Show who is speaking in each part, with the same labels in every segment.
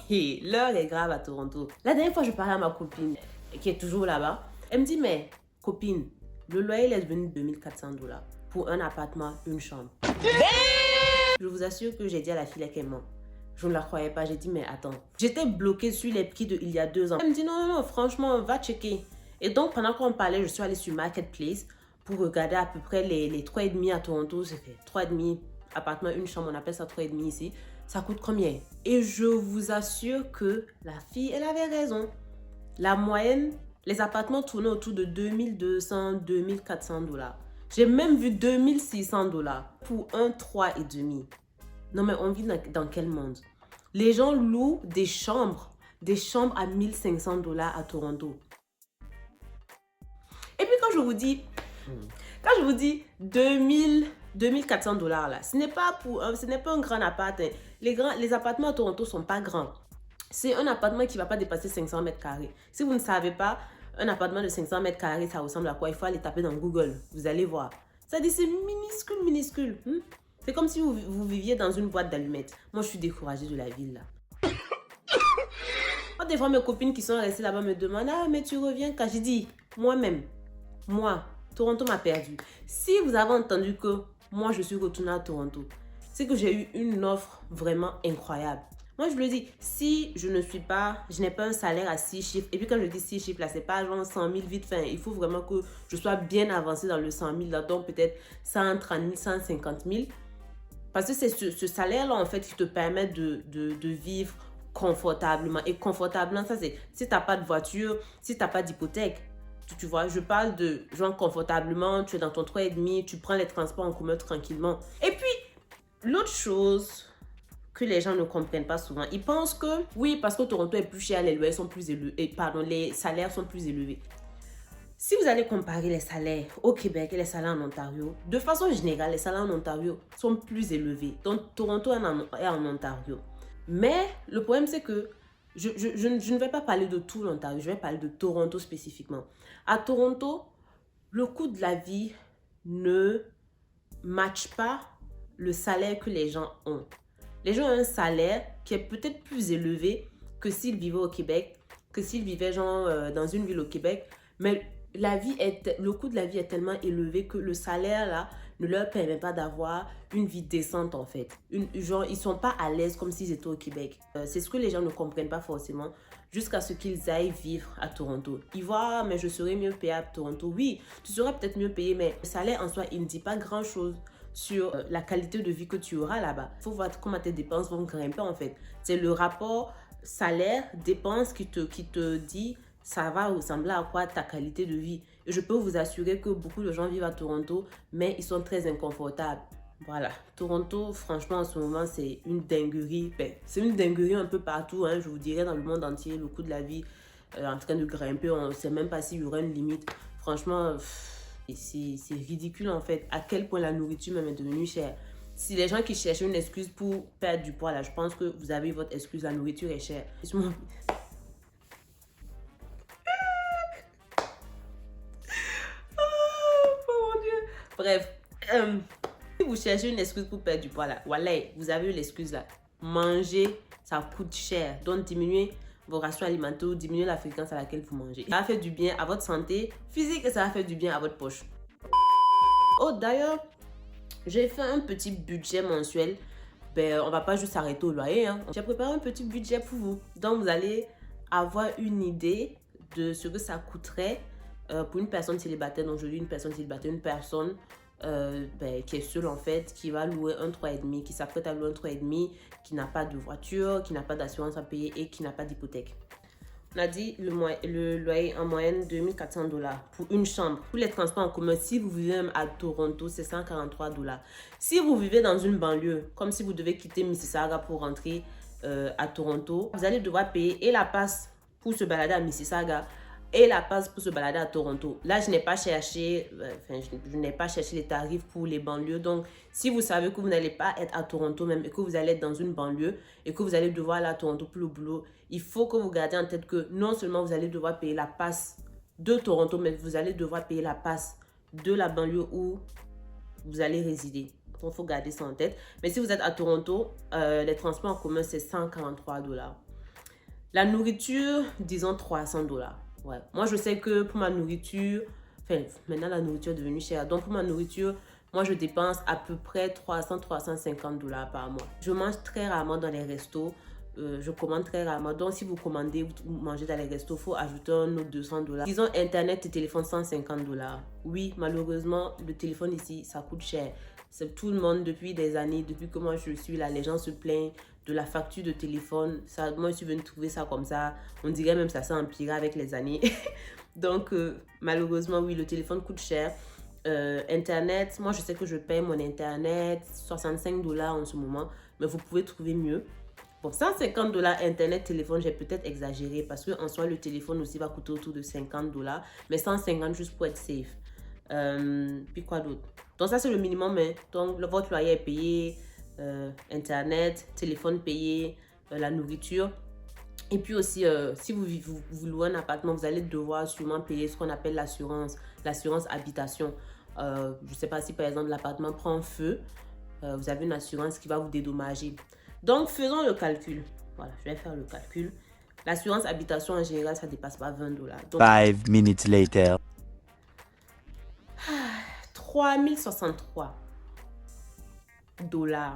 Speaker 1: L'heure est grave à Toronto. La dernière fois, je parlais à ma copine qui est toujours là-bas. Elle me dit, mais copine, le loyer est devenu 2400 $ pour un appartement, une chambre. Je vous assure que j'ai dit à la fille qu'elle ment. Je ne la croyais pas. J'ai dit, mais attends. J'étais bloquée sur les prix d'il y a 2 ans. Elle me dit, non, non, non, franchement, va checker. Et donc, pendant qu'on parlait, je suis allée sur Marketplace pour regarder à peu près les 3,5 à Toronto. C'est fait 3,5 appartement, une chambre. On appelle ça 3,5 ici. Ça coûte combien? Et je vous assure que la fille, elle avait raison. La moyenne, les appartements tournaient autour de 2200, 2400 $. J'ai même vu 2600 $ pour un 3,5. Non mais on vit dans quel monde? Les gens louent des chambres à 1500 $ à Toronto. Et puis quand je vous dis 2400 $ là, ce n'est pas un grand appart. Hein. Les appartements à Toronto sont pas grands. C'est un appartement qui ne va pas dépasser 500 mètres carrés. Si vous ne savez pas, un appartement de 500 mètres carrés, ça ressemble à quoi? Il faut aller taper dans Google. Vous allez voir. Ça dit, c'est minuscule, minuscule. C'est comme si vous viviez dans une boîte d'allumettes. Moi, je suis découragée de la ville, là. Quand des fois, mes copines qui sont restées là-bas me demandent, ah, mais tu reviens quand? J'ai dit, moi-même, Toronto m'a perdu. Si vous avez entendu que moi, je suis retournée à Toronto, c'est que j'ai eu une offre vraiment incroyable. Moi, je le dis, si je n'ai pas un salaire à 6 chiffres, et puis quand je dis 6 chiffres, là, c'est pas genre 100 000 vite fait. Il faut vraiment que je sois bien avancée dans le 100 000, là, donc peut-être 130 000, 150 000. Parce que c'est ce salaire-là, en fait, qui te permet de vivre confortablement. Et confortablement, ça, c'est si tu n'as pas de voiture, si tu n'as pas d'hypothèque. Tu vois, je parle de genre confortablement, tu es dans ton 3,5, tu prends les transports en commun tranquillement. Et puis, l'autre chose que les gens ne comprennent pas souvent, ils pensent que oui, parce que Toronto est plus cher, les loyers sont plus élevés, les salaires sont plus élevés. Si vous allez comparer les salaires au Québec et les salaires en Ontario, de façon générale, les salaires en Ontario sont plus élevés. Donc, Toronto est en Ontario. Mais le problème, c'est que je ne vais pas parler de tout l'Ontario, je vais parler de Toronto spécifiquement. À Toronto, le coût de la vie ne matche pas le salaire que les gens ont. Les gens ont un salaire qui est peut-être plus élevé que s'ils vivaient au Québec, que s'ils vivaient genre dans une ville au Québec. Mais le coût de la vie est tellement élevé que le salaire là ne leur permet pas d'avoir une vie décente en fait. Genre, ils sont pas à l'aise comme s'ils étaient au Québec. C'est ce que les gens ne comprennent pas forcément jusqu'à ce qu'ils aillent vivre à Toronto. Ils voient, mais je serais mieux payé à Toronto. Oui, tu seras peut-être mieux payé, mais le salaire en soi, il ne dit pas grand-chose sur la qualité de vie que tu auras là-bas. Il faut voir comment tes dépenses vont grimper en fait. C'est le rapport salaire-dépenses qui te dit ça va ressembler à quoi ta qualité de vie. Et je peux vous assurer que beaucoup de gens vivent à Toronto, mais ils sont très inconfortables. Voilà, Toronto, franchement, en ce moment, c'est une dinguerie. Ben, c'est une dinguerie un peu partout, hein, je vous dirais, dans le monde entier. Le coût de la vie en train de grimper, on ne sait même pas s'il y aura une limite. Franchement, c'est ridicule en fait, à quel point la nourriture même est devenue chère. Si les gens qui cherchent une excuse pour perdre du poids, là, je pense que vous avez votre excuse, la nourriture est chère. Bref, si vous cherchez une excuse pour perdre du poids là, voilà, vous avez eu l'excuse là. Manger, ça coûte cher. Donc diminuez vos rations alimentaires, diminuez la fréquence à laquelle vous mangez. Ça va faire du bien à votre santé physique et ça va faire du bien à votre poche. Oh d'ailleurs, j'ai fait un petit budget mensuel. Ben, on va pas juste s'arrêter au loyer. Hein. J'ai préparé un petit budget pour vous. Donc vous allez avoir une idée de ce que ça coûterait pour une personne célibataire. Donc je dis une personne célibataire, une personne qui est seule en fait, qui va louer un 3,5, qui s'apprête à louer un 3,5, qui n'a pas de voiture, qui n'a pas d'assurance à payer et qui n'a pas d'hypothèque. On a dit le loyer en moyenne 2400 $ pour une chambre. Pour les transports en commun, si vous vivez même à Toronto, c'est 143 $. Si vous vivez dans une banlieue, comme si vous devez quitter Mississauga pour rentrer à Toronto, vous allez devoir payer et la passe pour se balader à Mississauga et la passe pour se balader à Toronto. Là, je n'ai pas cherché, je n'ai pas cherché les tarifs pour les banlieues. Donc, si vous savez que vous n'allez pas être à Toronto même et que vous allez être dans une banlieue et que vous allez devoir aller à Toronto pour le boulot, il faut que vous gardiez en tête que non seulement vous allez devoir payer la passe de Toronto, mais vous allez devoir payer la passe de la banlieue où vous allez résider. Donc, il faut garder ça en tête. Mais si vous êtes à Toronto, les transports en commun, c'est 143 $. La nourriture, disons 300 $. Ouais. Moi, je sais que pour ma nourriture, enfin, maintenant la nourriture est devenue chère. Donc, pour ma nourriture, moi, je dépense à peu près 300 $, 350 $ par mois. Je mange très rarement dans les restos. Je commande très rarement. Donc, si vous commandez, vous mangez dans les restos, il faut ajouter un autre 200 $. Disons, Internet et téléphone, 150 $. Oui, malheureusement, le téléphone ici, ça coûte cher. C'est tout le monde depuis des années, depuis que moi je suis là, les gens se plaignent de la facture de téléphone. Ça, moi, je suis venue trouver ça comme ça. On dirait même que ça s'est empiré avec les années. Donc, malheureusement, oui, le téléphone coûte cher. Internet, moi, je sais que je paye mon Internet 65 $ en ce moment, mais vous pouvez trouver mieux. Bon, 150 $ Internet, téléphone, j'ai peut-être exagéré parce qu'en soi, le téléphone aussi va coûter autour de 50 $, mais 150 juste pour être safe. Puis quoi d'autre? Donc ça, c'est le minimum. Hein. Donc, votre loyer est payé, Internet, téléphone payé, la nourriture. Et puis aussi, si vous louez un appartement, vous allez devoir sûrement payer ce qu'on appelle l'assurance habitation. Je ne sais pas si par exemple l'appartement prend feu, vous avez une assurance qui va vous dédommager. Donc, faisons le calcul. Voilà, je vais faire le calcul. L'assurance habitation, en général, ça ne dépasse pas 20 $. Donc,
Speaker 2: 5 minutes later.
Speaker 1: 3063 $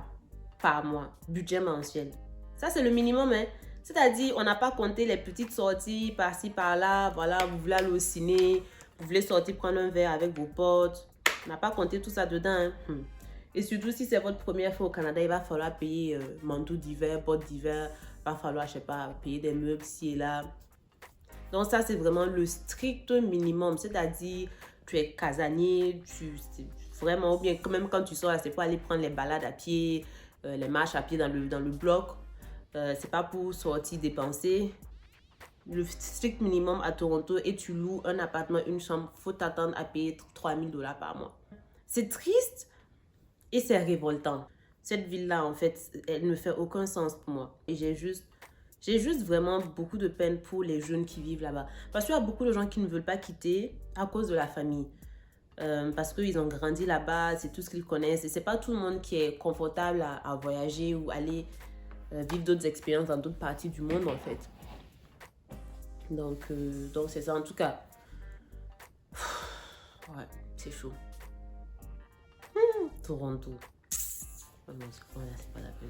Speaker 1: par mois, budget mensuel. Ça, c'est le minimum. Hein. C'est-à-dire, on n'a pas compté les petites sorties par-ci, par-là. Voilà, vous voulez aller au ciné, vous voulez sortir prendre un verre avec vos potes. On n'a pas compté tout ça dedans. Hein. Et surtout, si c'est votre première fois au Canada, il va falloir payer manteau d'hiver, bottes d'hiver. Il va falloir, je sais pas, payer des meubles ci et là. Donc ça, c'est vraiment le strict minimum. C'est-à-dire, tu es casanier, vraiment, ou bien même quand tu sors, c'est pour aller prendre les balades à pied, les marches à pied dans le bloc. C'est pas pour sortir dépenser. Le strict minimum à Toronto et tu loues un appartement, une chambre, faut t'attendre à payer 3000 $ par mois. C'est triste et c'est révoltant. Cette ville-là, en fait, elle ne fait aucun sens pour moi. Et j'ai juste vraiment beaucoup de peine pour les jeunes qui vivent là-bas. Parce qu'il y a beaucoup de gens qui ne veulent pas quitter à cause de la famille. Parce qu'ils ont grandi là-bas, c'est tout ce qu'ils connaissent. Et c'est pas tout le monde qui est confortable à voyager ou aller vivre d'autres expériences dans d'autres parties du monde, en fait. Donc c'est ça. En tout cas, ouais, c'est chaud. Toronto. Oh non, c'est pas la peine.